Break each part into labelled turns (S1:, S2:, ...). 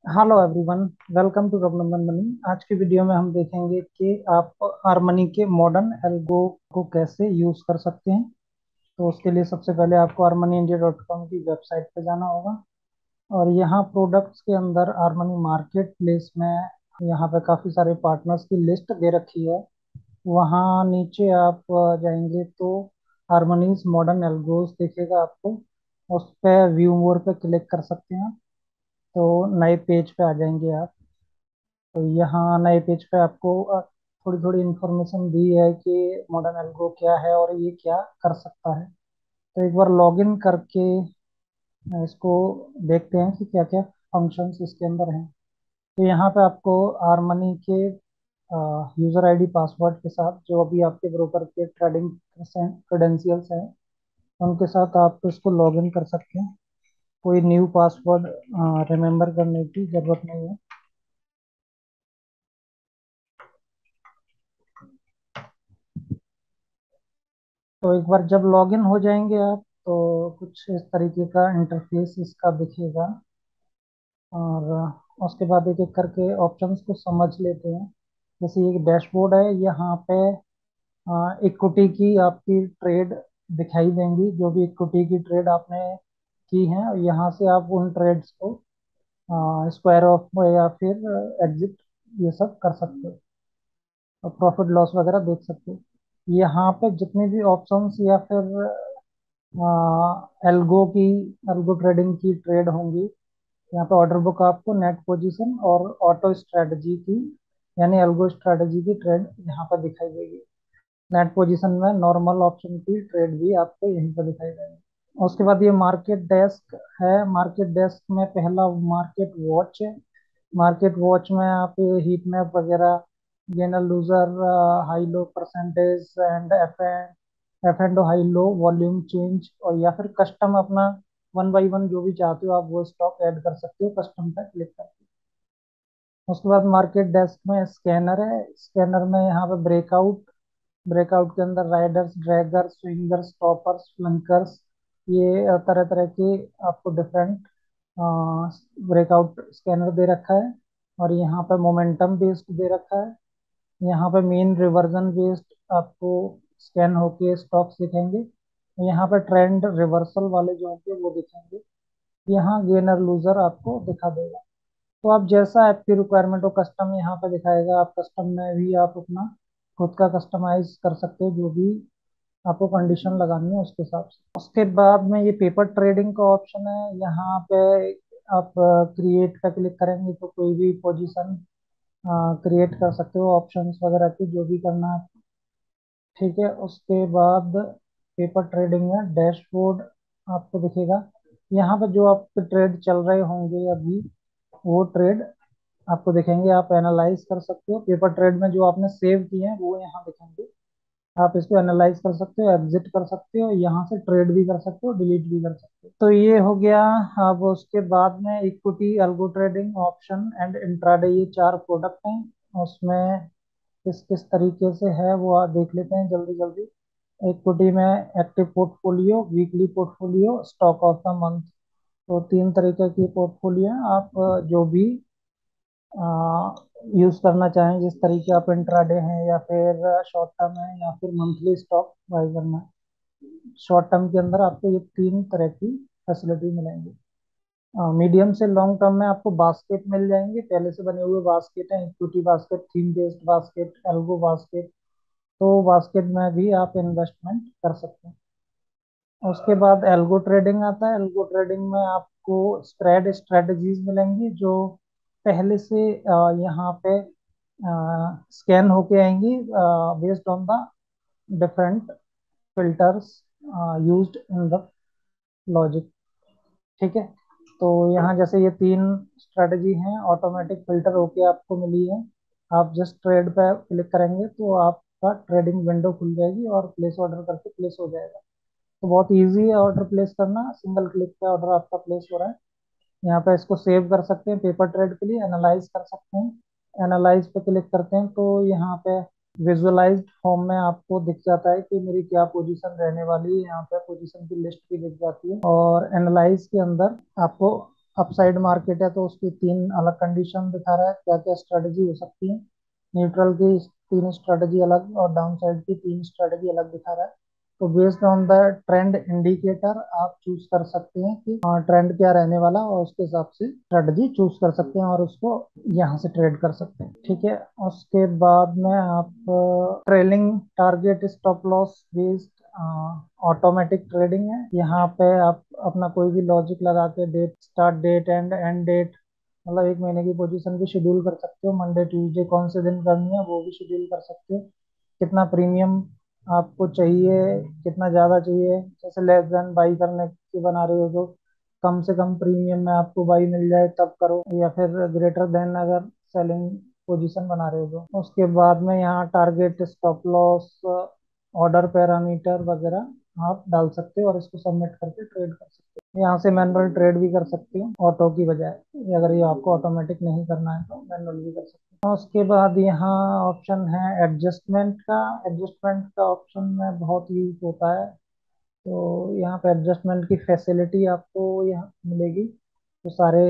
S1: Hello everyone, welcome to Raghunandan money. आज की video में हम देखेंगे कि आप हार्मनी के मॉडर्न एल्गो को कैसे यूज़ कर सकते हैं। तो उसके लिए सबसे पहले आपको harmonyindia.com की वेबसाइट पे जाना होगा और यहाँ प्रोडक्ट्स के अंदर हार्मनी मार्केट प्लेस में यहाँ पे काफ़ी सारे पार्टनर्स की लिस्ट दे रखी है। वहाँ नीचे आप जाएंगे तो हार्मनीज मॉडर्न एल्गोस दिखेगा आपको। उस पर व्यू मोर पे क्लिक कर सकते हैं। तो नए पेज पे आ जाएंगे आप। तो यहाँ नए पेज पे आपको थोड़ी थोड़ी इन्फॉर्मेशन दी है कि मॉडर्न एल्गो क्या है और ये क्या कर सकता है। तो एक बार लॉगिन करके इसको देखते हैं कि क्या क्या फंक्शंस इसके अंदर हैं। तो यहाँ पे आपको हार्मनी के यूज़र आईडी पासवर्ड के साथ जो अभी आपके ब्रोकर के ट्रेडिंग क्रेडेंशियल्स हैं उनके साथ आप इसको लॉगिन कर सकते हैं। कोई न्यू पासवर्ड रिमेम्बर करने की ज़रूरत नहीं है। तो एक बार जब लॉगिन हो जाएंगे आप तो कुछ इस तरीके का इंटरफेस इसका दिखेगा। और उसके बाद एक एक करके ऑप्शंस को समझ लेते हैं। जैसे ये डैशबोर्ड है, यहाँ पे इक्विटी की आपकी ट्रेड दिखाई देंगी। जो भी इक्विटी की ट्रेड आपने की है यहाँ से आप उन ट्रेड्स को स्क्वायर ऑफ या फिर एग्जिट ये सब कर सकते हो और प्रॉफिट लॉस वगैरह देख सकते हो। यहाँ पे जितनी भी ऑप्शंस या फिर एल्गो की एल्गो ट्रेडिंग की ट्रेड होंगी, यहाँ पे ऑर्डर बुक आपको नेट पोजीशन और ऑटो स्ट्रेटजी की यानी एल्गो स्ट्रेटजी की ट्रेड यहाँ पर दिखाई देगी। नेट पोजीशन में नॉर्मल ऑप्शन की ट्रेड भी आपको यहीं पर दिखाई देगी। उसके बाद ये मार्केट डेस्क है। मार्केट डेस्क में पहला मार्केट वॉच है। मार्केट वॉच में आप हीट मैप वगैरह, gainer loser, high low percentage and F and high low volume change, और या फिर कस्टम अपना वन बाई वन जो भी चाहते हो आप वो स्टॉक ऐड कर सकते हो कस्टम पे क्लिक करके। उसके बाद मार्केट डेस्क में स्कैनर है। स्कैनर में यहाँ पे ब्रेकआउट, ब्रेकआउट के अंदर राइडर्स, ड्रैगर्स, स्विंगर्स, टॉपर्स, फ्लंकर्स, ये तरह तरह के आपको डिफरेंट ब्रेकआउट स्कैनर दे रखा है। और यहाँ पे मोमेंटम बेस्ड दे रखा है। यहाँ पे मेन रिवर्जन बेस्ड आपको स्कैन होके स्टॉक्स दिखेंगे। यहाँ पे ट्रेंड रिवर्सल वाले जो होंगे वो दिखेंगे। यहाँ गेनर लूजर आपको दिखा देगा। तो आप जैसा आपकी रिक्वायरमेंट हो कस्टम यहाँ पे दिखाएगा। आप कस्टम में भी आप अपना खुद का कस्टमाइज कर सकते हो जो भी आपको कंडीशन लगानी है उसके हिसाब से। उसके बाद में ये पेपर ट्रेडिंग का ऑप्शन है। यहाँ पे आप क्रिएट का क्लिक करेंगे तो कोई भी पोजीशन क्रिएट कर सकते हो ऑप्शंस वगैरह की जो भी करना है। ठीक है, उसके बाद पेपर ट्रेडिंग में डैशबोर्ड आपको दिखेगा। यहाँ पे जो आपके ट्रेड चल रहे होंगे अभी वो ट्रेड आपको दिखेंगे। आप एनालाइज कर सकते हो। पेपर ट्रेड में जो आपने सेव किए हैं वो यहाँ दिखेंगे। आप इसको एनालाइज कर सकते हो, एग्जिट कर सकते हो, यहाँ से ट्रेड भी कर सकते हो, डिलीट भी कर सकते हो। तो ये हो गया। अब उसके बाद में equity, algo trading, option and intraday, ये चार प्रोडक्ट हैं। उसमें किस किस तरीके से है वो आप देख लेते हैं जल्दी जल्दी। इक्विटी में active portfolio, weekly portfolio, stock of the month. तो तीन तरीके की पोर्टफोलियो है। आप जो भी यूज करना चाहें, जिस तरीके आप इंट्राडे हैं या फिर शॉर्ट टर्म है या फिर मंथली स्टॉक बाय करना है। शॉर्ट टर्म के अंदर आपको ये तीन तरह की फैसिलिटी मिलेंगी। मीडियम से लॉन्ग टर्म में आपको बास्केट मिल जाएंगे, पहले से बने हुए बास्केट हैं, equity basket, theme based basket, algo basket. तो बास्केट में भी आप इन्वेस्टमेंट कर सकते हैं। उसके बाद एल्गो ट्रेडिंग आता है। एल्गो ट्रेडिंग में आपको स्प्रेड स्ट्रेटजीज मिलेंगी जो पहले से यहाँ पे स्कैन होके आएंगी based on the different filters used in the logic. ठीक है, तो यहाँ जैसे ये तीन स्ट्रेटजी हैं ऑटोमेटिक फिल्टर होके आपको मिली है। आप जस्ट ट्रेड पे क्लिक करेंगे तो आपका ट्रेडिंग विंडो खुल जाएगी और प्लेस ऑर्डर करके प्लेस हो जाएगा। तो बहुत इजी है ऑर्डर प्लेस करना, सिंगल क्लिक पे ऑर्डर आपका प्लेस हो रहा है। यहाँ पे इसको सेव कर सकते हैं पेपर ट्रेड के लिए, एनालाइज कर सकते हैं। एनालाइज पे क्लिक करते हैं तो यहाँ पे विजुअलाइज्ड फॉर्म में आपको दिख जाता है कि मेरी क्या पोजीशन रहने वाली है। यहाँ पे पोजीशन की लिस्ट भी दिख जाती है और एनालाइज के अंदर आपको अपसाइड मार्केट है तो उसकी तीन अलग कंडीशन दिखा रहा है, क्या क्या स्ट्रेटजी हो सकती है। न्यूट्रल की तीन स्ट्रेटजी अलग और डाउन साइड की तीन स्ट्रेटजी अलग दिखा रहा है। तो based on the trend indicator आप चूज कर सकते हैं कि ट्रेंड क्या रहने वाला, और उसके हिसाब से स्ट्रेटजी चूज कर सकते हैं और उसको यहाँ से ट्रेड कर सकते हैं। ठीक है, उसके बाद में आप trailing target stop loss based automatic trading है। यहाँ पे आप अपना कोई भी लॉजिक लगा के date, start date and end date, मतलब एक महीने की पोजीशन भी शेड्यूल कर सकते हो। मंडे ट्यूसडे कौन से दिन करनी है वो भी शेड्यूल कर सकते हो। कितना प्रीमियम आपको चाहिए, कितना ज़्यादा चाहिए, जैसे लेस देन बाई करने की बना रहे हो तो कम से कम प्रीमियम में आपको बाई मिल जाए तब करो, या फिर ग्रेटर देन अगर सेलिंग पोजीशन बना रहे हो तो। उसके बाद में यहाँ target, stop loss, order parameter वगैरह आप डाल सकते हो और इसको सबमिट करके ट्रेड कर सकते हो। यहाँ से मैनुअल ट्रेड भी कर सकते हो ऑटो की बजाय, अगर ये आपको ऑटोमेटिक नहीं करना है तो मैनुअल भी कर सकते हो। उसके बाद यहाँ ऑप्शन है एडजस्टमेंट का। एडजस्टमेंट का ऑप्शन में बहुत यूज होता है, तो यहाँ पे एडजस्टमेंट की फैसिलिटी आपको यहाँ मिलेगी। तो सारे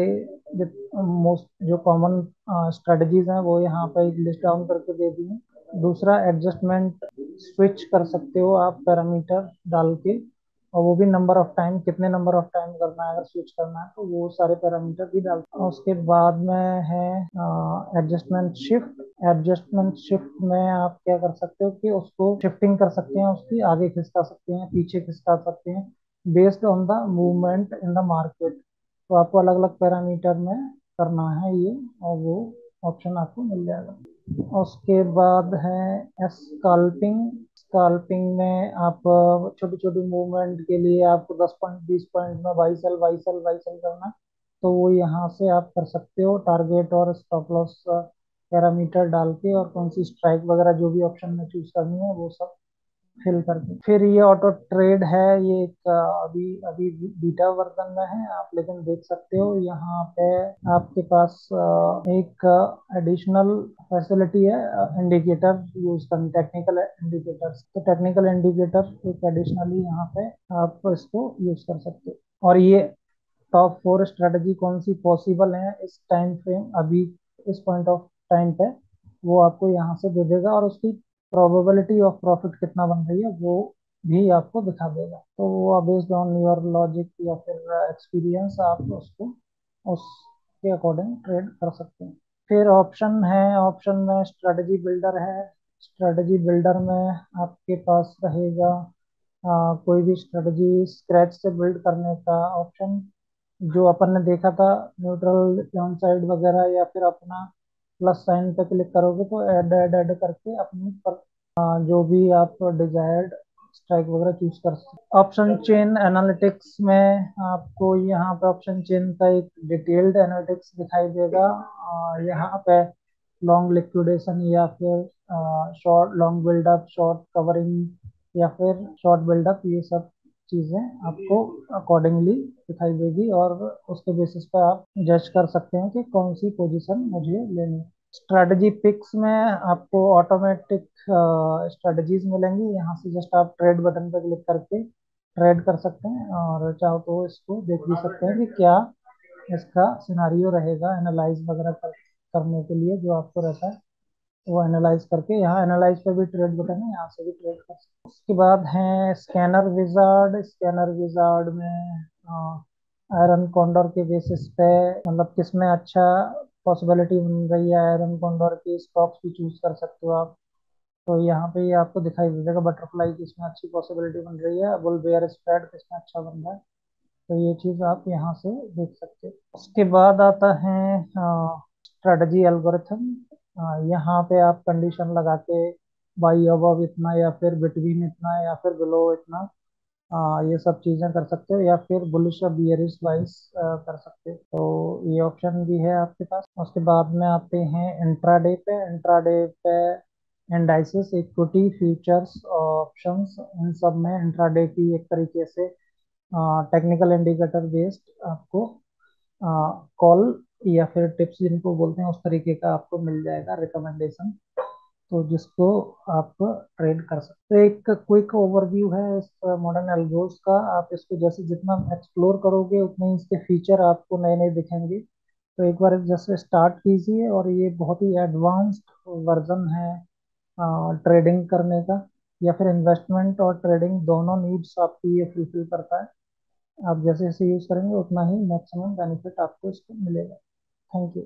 S1: मोस्ट जो कॉमन स्ट्रेटजीज हैं वो यहाँ पे लिस्ट डाउन करके दे दी हैं। दूसरा, एडजस्टमेंट स्विच कर सकते हो आप पैरामीटर डाल के, और वो भी नंबर ऑफ टाइम, कितने नंबर ऑफ टाइम करना है, अगर स्विच करना है तो वो सारे पैरामीटर भी डाल। उसके बाद में है एडजस्टमेंट शिफ्ट। एडजस्टमेंट शिफ्ट में आप क्या कर सकते हो कि उसको शिफ्टिंग कर सकते हैं, उसकी आगे खिसका सकते हैं, पीछे खिसका सकते हैं, based on the movement in the market. तो आपको अलग अलग पैरामीटर में करना है ये, और वो ऑप्शन आपको मिल जाएगा। उसके बाद है स्कैल्पिंग। स्कैल्पिंग में आप छोटी छोटी मूवमेंट के लिए आपको 10 पॉइंट 20 पॉइंट में बाई सेल करना है, तो वो यहाँ से आप कर सकते हो टारगेट और स्टॉप लॉस पैरामीटर डाल के, और कौन सी स्ट्राइक वगैरह जो भी ऑप्शन में चूज करनी है वो सब फिल करके। फिर ये ऑटो ट्रेड है, ये एक अभी अभी बीटा वर्जन में है आप, लेकिन देख सकते हो यहाँ पे आपके पास एक एडिशनल फैसिलिटी है इंडिकेटर यूज करनी, टेक्निकल इंडिकेटर्स। तो टेक्निकल इंडिकेटर एक एडिशनली यहाँ पे आप इसको यूज कर सकते हो। और ये टॉप 4 स्ट्रेटजी कौन सी पॉसिबल है इस टाइम फ्रेम, अभी इस पॉइंट ऑफ टाइम पे, वो आपको यहाँ से दे देगा, और उसकी प्रोबेबिलिटी ऑफ प्रॉफिट कितना बन रही है वो भी आपको दिखा देगा। तो वो बेस्ड ऑन योर लॉजिक या फिर एक्सपीरियंस आप उसको उसके अकॉर्डिंग ट्रेड कर सकते हैं। फिर ऑप्शन है, ऑप्शन में स्ट्रेटजी बिल्डर है। स्ट्रेटजी बिल्डर में आपके पास रहेगा कोई भी स्ट्रेटजी स्क्रैच से बिल्ड करने का ऑप्शन, जो अपन ने देखा था न्यूट्रल डाउन साइड वगैरह, या फिर अपना प्लस साइन पे क्लिक करोगे तो ऐड ऐड ऐड करके अपनी जो भी आप डिजायर्ड स्ट्राइक वगैरह चूज कर सकते। ऑप्शन चेन एनालिटिक्स में आपको यहाँ पे ऑप्शन चेन का एक डिटेल्ड एनालिटिक्स दिखाई देगा। यहाँ पे लॉन्ग लिक्विडेशन या फिर short long build up, short covering या फिर शॉर्ट बिल्डअप, ये सब चीजें आपको अकॉर्डिंगली दिखाई देगी, और उसके बेसिस पे आप जज कर सकते हैं कि कौन सी पोजीशन मुझे लेनी है। स्ट्रेटजी पिक्स में आपको ऑटोमेटिक स्ट्रेटजीज मिलेंगी, यहाँ से जस्ट आप ट्रेड बटन पर क्लिक करके ट्रेड कर सकते हैं, और चाहो तो इसको देख भी सकते हैं कि क्या इसका सिनारियो रहेगा एनालाइज वगैरह करने के लिए जो आपको रहता है। वो एनालाइज करके, यहाँ एनालाइज पे भी ट्रेड बटन है, यहाँ से भी ट्रेड कर सकते हैं। उसके बाद है स्कैनर विजार्ड। स्कैनर विजार्ड में आयरन कॉन्डोर के बेसिस पे, मतलब किसमें अच्छा पॉसिबिलिटी बन रही है आयरन कॉन्डोर की, स्टॉक्स भी चूज कर सकते हो आप। तो यहाँ पे ये आपको दिखाई दे देगा बटरफ्लाई किसमें अच्छी पॉसिबिलिटी बन रही है, बुल बेयर स्प्रेड किसमें अच्छा बन रहा है। तो ये चीज आप यहाँ से देख सकते हो। उसके बाद आता है स्ट्रेटजी एल्गोरिथम। यहाँ पे आप कंडीशन लगा के बाई अबव इतना, या फिर बिटवीन इतना, या फिर बिलो इतना, ये सब चीजें कर सकते हो, या फिर बुलिश या बियरिश वाइज कर सकते हो। तो ये ऑप्शन भी है आपके पास। उसके बाद में आते हैं इंट्राडे पे। इंट्राडे पे इंडाइसेस, इक्विटी, फ्यूचर्स, ऑप्शंस, इन सब में इंट्राडे की एक तरीके से टेक्निकल इंडिकेटर बेस्ड आपको कॉल या फिर टिप्स जिनको बोलते हैं उस तरीके का आपको मिल जाएगा रिकमेंडेशन। तो जिसको आप ट्रेड कर सकते हैं। एक क्विक ओवरव्यू है इस मॉडर्न एल्गोस का। आप इसको जैसे जितना एक्सप्लोर करोगे उतने ही इसके फीचर आपको नए नए दिखेंगे। तो एक बार जैसे स्टार्ट कीजिए, और ये बहुत ही एडवांस्ड वर्जन है ट्रेडिंग करने का, या फिर इन्वेस्टमेंट और ट्रेडिंग दोनों नीड्स आपकी ये फुलफिल करता है। आप जैसे जैसे यूज करेंगे उतना ही मैक्सिमम बेनिफिट आपको इसको मिलेगा। Thank you.